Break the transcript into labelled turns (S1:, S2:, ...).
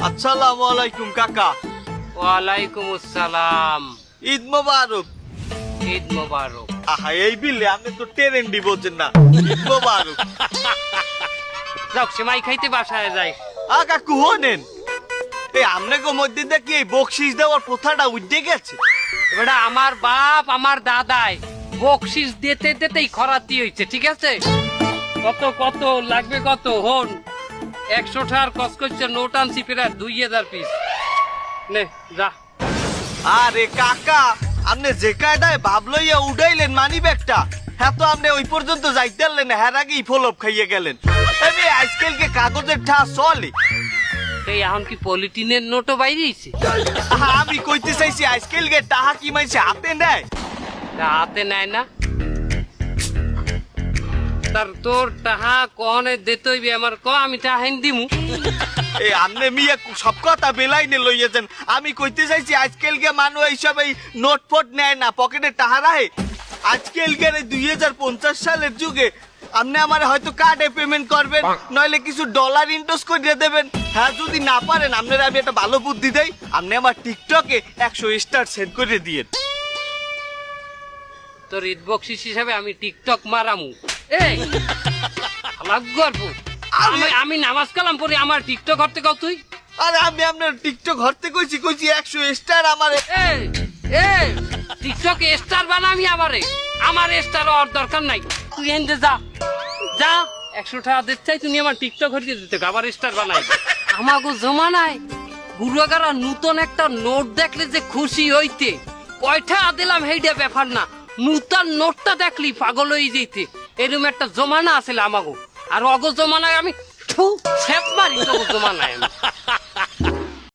S1: আসসালামু আলাইকুম কাকা।
S2: ওয়ালাইকুম আসসালাম।
S1: ঈদ মোবারক।
S2: ঈদ মোবারক।
S1: আহা এই বিলে আপনি তো ট্রেন্ডি বোঝেন না। ঈদ মোবারক।
S2: যাও সেমাই খাইতে বাসায় যাই।
S1: কাকু হনেন এই আমনেগো মধ্যে দেখি এই বকশিস দেওয়ার প্রথাটা উঠে গেছে।
S2: এবারে আমার বাপ আমার দাদাই বকশিস দিতে দিতেই খরাতি হয়েছে, ঠিক আছে? কত কত লাগবে কত হন 100 টাকার কসকসে নোট আনছি প্রায় 2000 পিস। নে যা।
S1: আরে কাকা আপনি যে কায়দায় ভাব লইয়া উড়াইলেন মানি ব্যাগটা, হ্যাঁ তো আপনি ওই পর্যন্ত যাইতে পারলেন না, হ্যাঁ আগেই ফলপ খাইয়ে গেলেন। আমি আজকালকে কাগজের ঠা চলে।
S2: এই এখন কি পলিটিনের নোটও বাইরেছে?
S1: আমি কইতে চাইছি আজকালকে টাহা কি মাইছে হাতে নেয়?
S2: হাতে নেয় না, তার তোর টাহা কনে দিতে হইবে আমার, ক আমি টাহাইন দিমু।
S1: এই আমনে মিয়া সব কথা বেলাইনে লইয়েছেন। আমি কইতে চাইছি আজকালকে মানুষ এইসব এই নোট ফোট নেয় না, পকেটে টাহা রাখে। আজকালকার এই 2050 সালের যুগে আপনি আমার হয়তো কার্ডে পেমেন্ট করবেন, নইলে কিছু ডলার ইনভেস্ট করে দেবেন। হ্যাঁ যদি না পারেন আপনারা আমি একটা ভালো বুদ্ধি দেই, আপনি আমার টিকটকে 100 স্টার সেট করে দিয়েন।
S2: তোর ঈদ বকশিস হিসাবে আমি টিকটক মারামু। এই আলাগ গর্ব, আমি নামাজ কালাম পড়ি আমার টিকটক করতে কও তুই?
S1: আরে আমি আপনার টিকটক হরতে কইছি 100 স্টার আমার।
S2: এই এই টিকটক স্টার বানামি আমারে, আমার স্টার আর দরকার নাই। তুই এনতে যা যা, 100 টাকা দিতে চাই তুমি আমার টিকটক হরিয়ে দিতে আবার স্টার বানাই। আমাগো জমানায় গুরুগারা নতুন একটা নোট দেখলে যে খুশি হইতে, কয়টা দিলাম হেইটা ব্যাপার না, নূতন নোটটা দেখলি পাগল হয়ে যেতে, এরকম একটা জমানা আছিল আমাগো। আর অগো জমানায় আমি সেপ মারি তো জমানায় আমি।